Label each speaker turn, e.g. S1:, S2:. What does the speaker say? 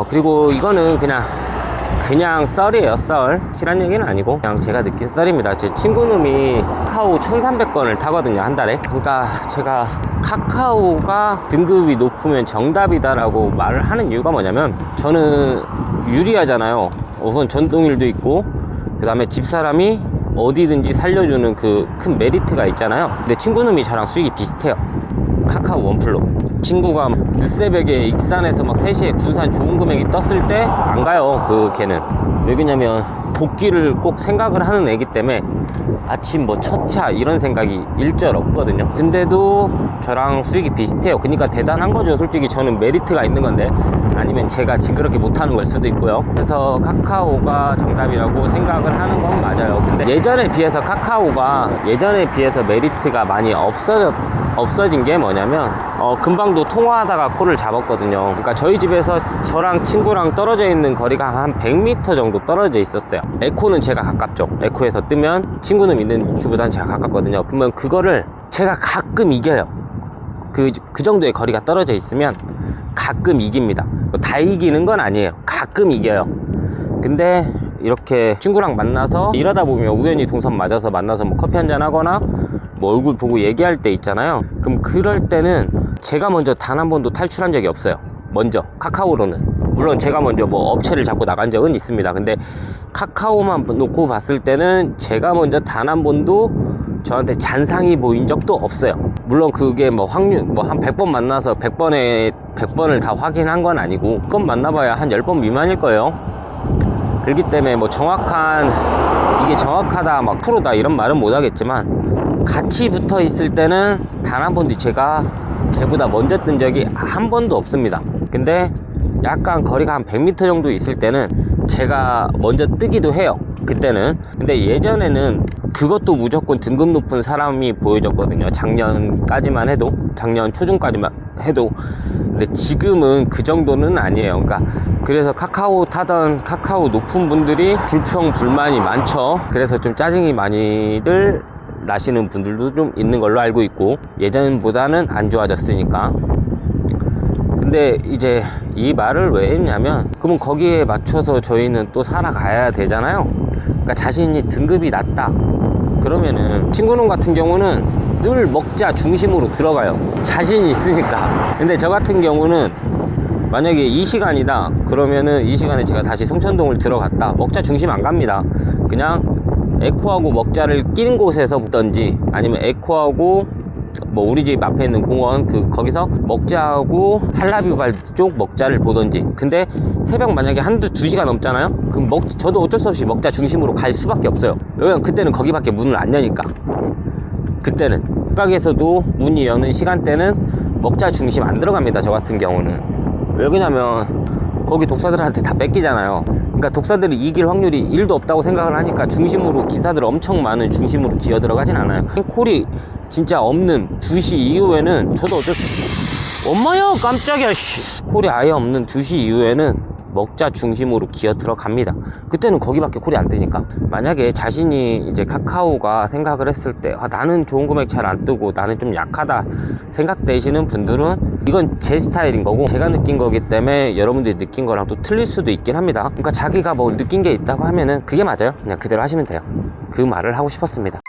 S1: 그리고 이거는 그냥 썰이에요. 썰 실한 얘기는 아니고 그냥 제가 느낀 썰입니다. 제 친구놈이 카카오 1300건을 타거든요, 한 달에. 그러니까 제가 카카오가 등급이 높으면 정답이다 라고 말을 하는 이유가 뭐냐면, 저는 유리하잖아요. 우선 전동일도 있고, 그 다음에 집사람이 어디든지 살려주는 그 큰 메리트가 있잖아요. 근데 친구놈이 저랑 수익이 비슷해요. 카카오 원플로. 친구가 늦새벽에 익산에서 막 3시에 군산 좋은 금액이 떴을 때 안 가요, 그 걔는. 왜 그러냐면 복귀를 꼭 생각을 하는 애기 때문에 아침 뭐 첫차 이런 생각이 일절 없거든요. 근데도 저랑 수익이 비슷해요. 그러니까 대단한 거죠. 솔직히 저는 메리트가 있는 건데, 아니면 제가 징그럽게 못하는 걸 수도 있고요. 그래서 카카오가 정답이라고 생각을 하는 건 맞아요. 근데 예전에 비해서 메리트가 많이 없어진 게 뭐냐면, 금방도 통화하다가 콜을 잡았거든요. 그러니까 저희 집에서 저랑 친구랑 떨어져 있는 거리가 한 100m 정도 떨어져 있었어요. 에코는 제가 가깝죠. 에코에서 뜨면 친구는 있는 위치보다는 제가 가깝거든요. 그러면 그거를 제가 가끔 이겨요. 그 정도의 거리가 떨어져 있으면 가끔 이깁니다. 다 이기는 건 아니에요. 가끔 이겨요. 근데 이렇게 친구랑 만나서 일하다 보면 우연히 동선 맞아서 만나서 뭐 커피 한잔 하거나 뭐 얼굴 보고 얘기할 때 있잖아요. 그럼 그럴 때는 제가 먼저 단 한 번도 탈출한 적이 없어요. 먼저 카카오로는. 물론 제가 먼저 뭐 업체를 잡고 나간 적은 있습니다. 근데 카카오만 놓고 봤을 때는 제가 먼저 단 한 번도 저한테 잔상이 보인 적도 없어요. 물론 그게 뭐 확률 뭐 한 100번 만나서 100번을 다 확인한 건 아니고, 그건 만나봐야 한 10번 미만일 거예요. 그렇기 때문에 뭐 이게 정확하다 막 프로다 이런 말은 못 하겠지만, 같이 붙어 있을 때는 단 한 번도 제가 걔보다 먼저 뜬 적이 한 번도 없습니다. 근데 약간 거리가 한 100m 정도 있을 때는 제가 먼저 뜨기도 해요, 그때는. 근데 예전에는 그것도 무조건 등급 높은 사람이 보여졌거든요. 작년 초중까지만 해도. 근데 지금은 그 정도는 아니에요. 그래서 카카오 높은 분들이 불평불만이 많죠. 그래서 좀 짜증이 많이들 나시는 분들도 좀 있는 걸로 알고 있고, 예전보다는 안 좋아졌으니까. 근데 이제 이 말을 왜 했냐면, 그러면 거기에 맞춰서 저희는 또 살아가야 되잖아요. 그러니까 자신이 등급이 낮다 그러면은, 친구놈 같은 경우는 늘 먹자 중심으로 들어가요. 자신이 있으니까. 근데 저 같은 경우는 만약에 이 시간이다 그러면은 이 시간에 제가 다시 송천동을 들어갔다, 먹자 중심 안 갑니다. 그냥 에코하고 먹자를 낀 곳에서 보던지, 아니면 에코하고 뭐 우리 집 앞에 있는 공원 거기서 먹자하고 한라뷰발 쪽 먹자를 보던지. 근데 새벽 만약에 한두 시가 넘잖아요. 그럼 저도 어쩔 수 없이 먹자 중심으로 갈 수밖에 없어요. 왜냐면 그때는 거기밖에 문을 안 여니까. 그때는 가게에서도 문이 여는 시간대는 먹자 중심 안 들어갑니다, 저 같은 경우는. 왜 그러냐면 거기 독사들한테 다 뺏기잖아요. 그러니까 독사들이 이길 확률이 1도 없다고 생각을 하니까 중심으로, 기사들 엄청 많은 중심으로 기어 들어가진 않아요. 콜이 진짜 없는 2시 이후에는 저도 엄마야 깜짝이야 콜이 아예 없는 2시 이후에는 먹자 중심으로 기어 들어갑니다. 그때는 거기밖에 콜이 안 뜨니까. 만약에 자신이 이제 카카오가 생각을 했을 때 나는 좋은 금액 잘 안 뜨고 나는 좀 약하다 생각되시는 분들은, 이건 제 스타일인 거고 제가 느낀 거기 때문에 여러분들이 느낀 거랑 또 틀릴 수도 있긴 합니다. 그러니까 자기가 뭐 느낀 게 있다고 하면은 그게 맞아요. 그냥 그대로 하시면 돼요. 그 말을 하고 싶었습니다.